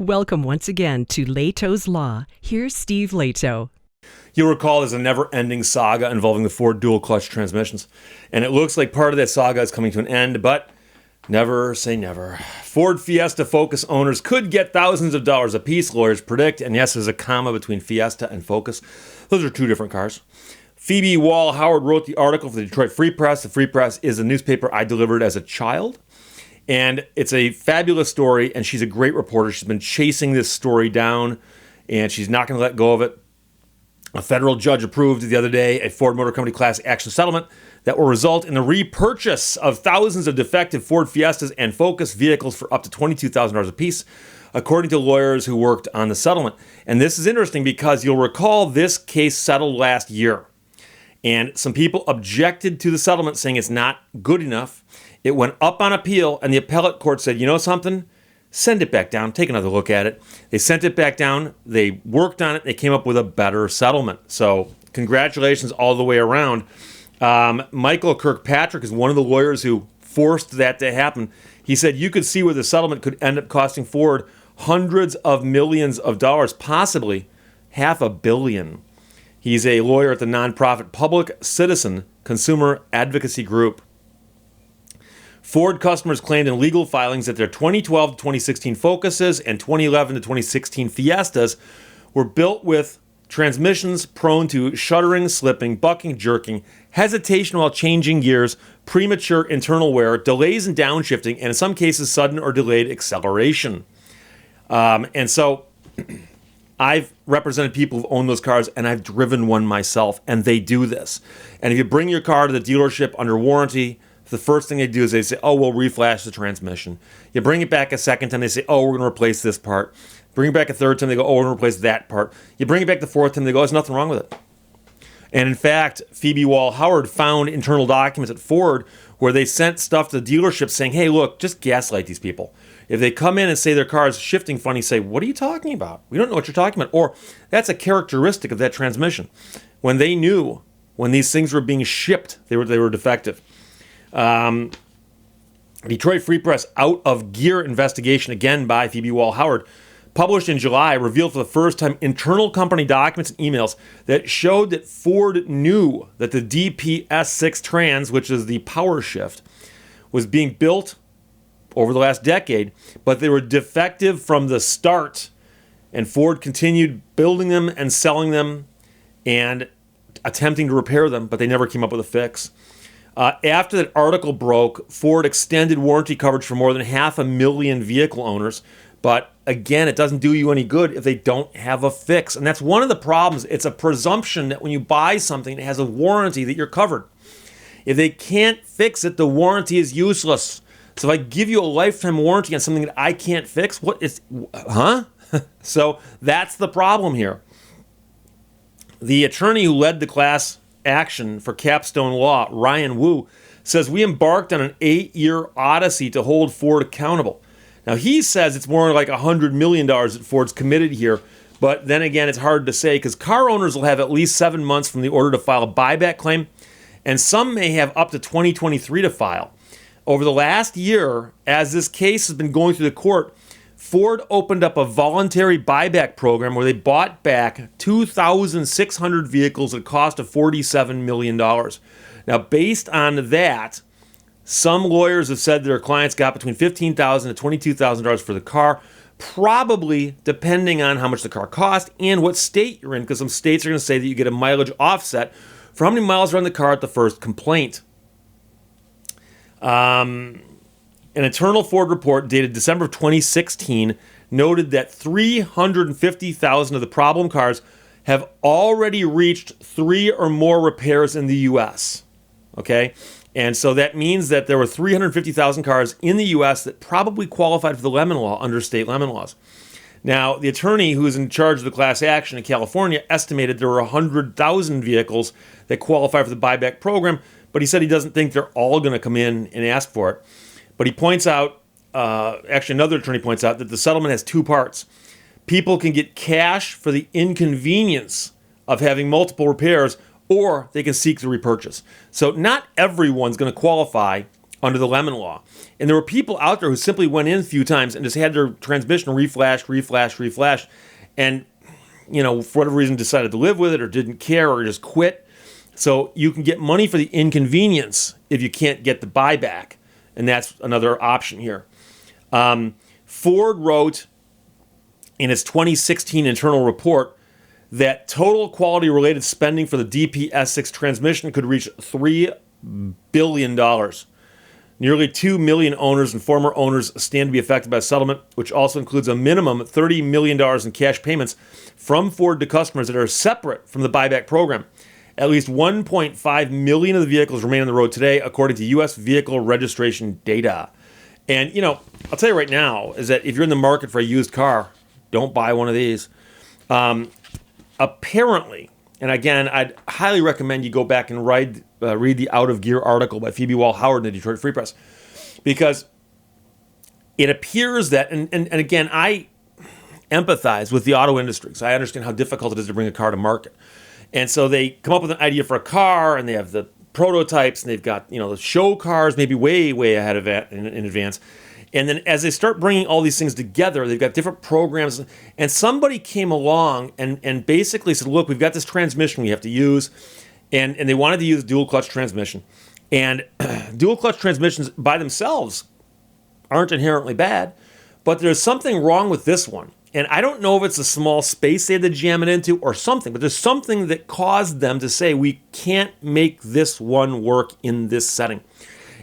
Welcome once again to Lehto's Law. Here's Steve Lehto. You'll recall there's a never-ending saga involving the Ford dual-clutch transmissions. And it looks like part of that saga is coming to an end, but never say never. Ford Fiesta Focus owners could get thousands of dollars apiece, lawyers predict. And yes, there's a comma between Fiesta and Focus. Those are two different cars. Phoebe Wall-Howard wrote the article for the Detroit Free Press. The Free Press is a newspaper I delivered as a child. And it's a fabulous story, and she's a great reporter. She's been chasing this story down, and she's not going to let go of it. A federal judge approved the other day a Ford Motor Company class action settlement that will result in the repurchase of thousands of defective Ford Fiestas and Focus vehicles for up to $22,000 apiece, according to lawyers who worked on the settlement. And this is interesting because you'll recall this case settled last year. And some people objected to the settlement, saying it's not good enough. It went up on appeal, and the appellate court said, you know something? Send it back down. Take another look at it. They sent it back down. They worked on it. They came up with a better settlement. So congratulations all the way around. Michael Kirkpatrick is one of the lawyers who forced that to happen. He said you could see where the settlement could end up costing Ford hundreds of millions of dollars, possibly $500 million. He's a lawyer at the nonprofit Public Citizen Consumer Advocacy Group. Ford customers claimed in legal filings that their 2012 to 2016 Focuses and 2011 to 2016 Fiestas were built with transmissions prone to shuddering, slipping, bucking, jerking, hesitation while changing gears, premature internal wear, delays in downshifting, and in some cases sudden or delayed acceleration. And so I've represented people who've owned those cars, and I've driven one myself, and they do this. And if you bring your car to the dealership under warranty, the first thing they do is they say, oh, we'll reflash the transmission. You bring it back a second time, they say, oh, we're going to replace this part. Bring it back a third time, they go, oh, we're going to replace that part. You bring it back the fourth time, they go, there's nothing wrong with it. And in fact, Phoebe Wall-Howard found internal documents at Ford where they sent stuff to the dealership saying, hey, look, just gaslight these people. If they come in and say their car is shifting funny, say, what are you talking about? We don't know what you're talking about. Or that's a characteristic of that transmission. When they knew, when these things were being shipped, they were defective. Detroit Free Press out of gear investigation, again by Phoebe Wall-Howard, published in July, revealed for the first time internal company documents and emails that showed that Ford knew that the DPS6 Trans, which is the power shift, was being built over the last decade, but they were defective from the start, and Ford continued building them and selling them and attempting to repair them, but they never came up with a fix. After that article broke, Ford extended warranty coverage for more than 500,000 vehicle owners. But again, it doesn't do you any good if they don't have a fix. And that's one of the problems. It's a presumption that when you buy something that has a warranty that you're covered. If they can't fix it, the warranty is useless. So if I give you a lifetime warranty on something that I can't fix, So that's the problem here. The attorney who led the class action for Capstone Law, Ryan Wu, says we embarked on an 8-year odyssey to hold Ford accountable. Now, he says it's more like $100 million that Ford's committed here, but then again, it's hard to say because car owners will have at least 7 months from the order to file a buyback claim, and some may have up to 2023 to file. Over the last year, as this case has been going through the court, Ford opened up a voluntary buyback program where they bought back 2,600 vehicles at a cost of $47 million. Now, based on that, some lawyers have said their clients got between $15,000 to $22,000 for the car, probably depending on how much the car cost and what state you're in, because some states are going to say that you get a mileage offset for how many miles are on the car at the first complaint. An internal Ford report dated December of 2016 noted that 350,000 of the problem cars have already reached 3 or more repairs in the U.S. Okay? And so that means that there were 350,000 cars in the U.S. that probably qualified for the lemon law under state lemon laws. Now, the attorney who is in charge of the class action in California estimated there were 100,000 vehicles that qualify for the buyback program, but he said he doesn't think they're all going to come in and ask for it. But he points out, actually another attorney points out, that the settlement has 2 parts. People can get cash for the inconvenience of having multiple repairs, or they can seek the repurchase. So not everyone's going to qualify under the Lemon Law. And there were people out there who simply went in a few times and just had their transmission reflashed, and, for whatever reason decided to live with it or didn't care or just quit. So you can get money for the inconvenience if you can't get the buyback. And that's another option here. Ford wrote in its 2016 internal report that total quality-related spending for the DPS6 transmission could reach $3 billion. Nearly 2 million owners and former owners stand to be affected by the settlement, which also includes a minimum of $30 million in cash payments from Ford to customers that are separate from the buyback program. At least 1.5 million of the vehicles remain on the road today, according to U.S. vehicle registration data. And, I'll tell you right now, is that if you're in the market for a used car, don't buy one of these. Apparently, and again, I'd highly recommend you go back and read the Out of Gear article by Phoebe Wall-Howard in the Detroit Free Press, because it appears that, and again, I empathize with the auto industry, so I understand how difficult it is to bring a car to market. And so they come up with an idea for a car, and they have the prototypes, and they've got the show cars maybe way ahead of it in advance. And then as they start bringing all these things together, they've got different programs. And somebody came along and basically said, look, we've got this transmission we have to use. And they wanted to use dual clutch transmission. And dual clutch transmissions by themselves aren't inherently bad, but there's something wrong with this one. And I don't know if it's a small space they had to jam it into or something, but there's something that caused them to say, we can't make this one work in this setting.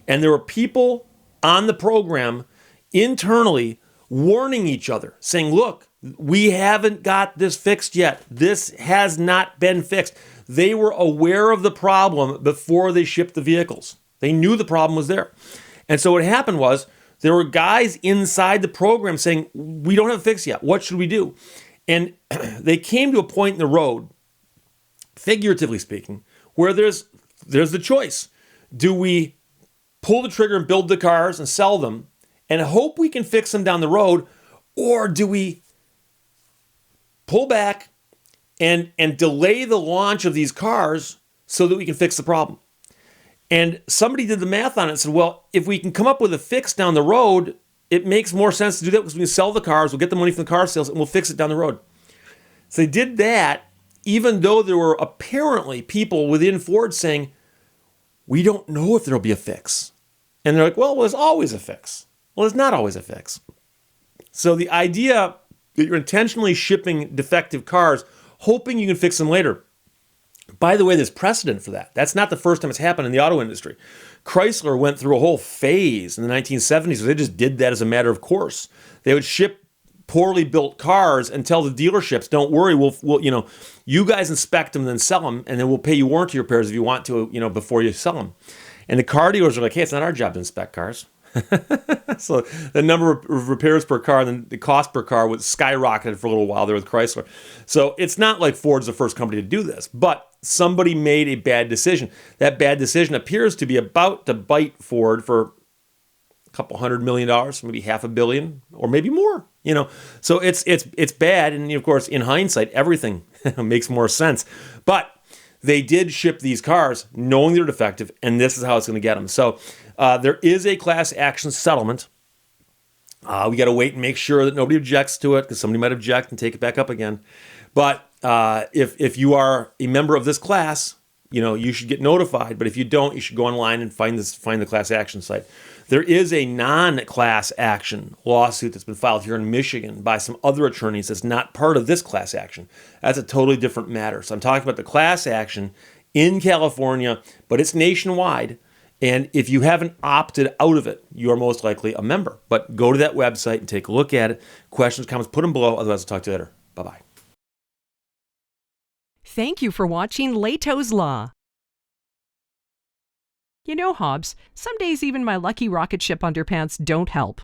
And there were people on the program internally warning each other, saying, look, we haven't got this fixed yet. This has not been fixed. They were aware of the problem before they shipped the vehicles. They knew the problem was there. And so what happened was, there were guys inside the program saying, we don't have a fix yet. What should we do? And they came to a point in the road, figuratively speaking, where there's the choice. Do we pull the trigger and build the cars and sell them and hope we can fix them down the road? Or do we pull back and delay the launch of these cars so that we can fix the problem? And somebody did the math on it and said, well, if we can come up with a fix down the road, it makes more sense to do that because we can sell the cars, we'll get the money from the car sales, and we'll fix it down the road. So they did that, even though there were apparently people within Ford saying, we don't know if there'll be a fix. And they're like, well, there's always a fix. Well, there's not always a fix. So the idea that you're intentionally shipping defective cars, hoping you can fix them later. By the way, there's precedent for that. That's not the first time it's happened in the auto industry. Chrysler went through a whole phase in the 1970s where they just did that as a matter of course. They would ship poorly built cars and tell the dealerships, don't worry, we'll you guys inspect them and then sell them, and then we'll pay you warranty repairs if you want to, before you sell them. And the car dealers are like, hey, it's not our job to inspect cars. So the number of repairs per car and then the cost per car was skyrocketed for a little while there with Chrysler. So it's not like Ford's the first company to do this, but somebody made a bad decision. That bad decision appears to be about to bite Ford for a couple $100 million, maybe $500 million, or maybe more. So it's bad, and of course, in hindsight, everything makes more sense. But they did ship these cars knowing they're defective, and this is how it's going to get them. So there is a class action settlement. We got to wait and make sure that nobody objects to it, because somebody might object and take it back up again. But if you are a member of this class, you should get notified. But if you don't, you should go online and find the class action site. There is a non-class action lawsuit that's been filed here in Michigan by some other attorneys that's not part of this class action. That's a totally different matter. So I'm talking about the class action in California, but it's nationwide. And if you haven't opted out of it, you are most likely a member. But go to that website and take a look at it. Questions, comments, put them below. Otherwise, I'll talk to you later. Bye-bye. Thank you for watching Lehto's Law. You know, Hobbs, some days even my lucky rocket ship underpants don't help.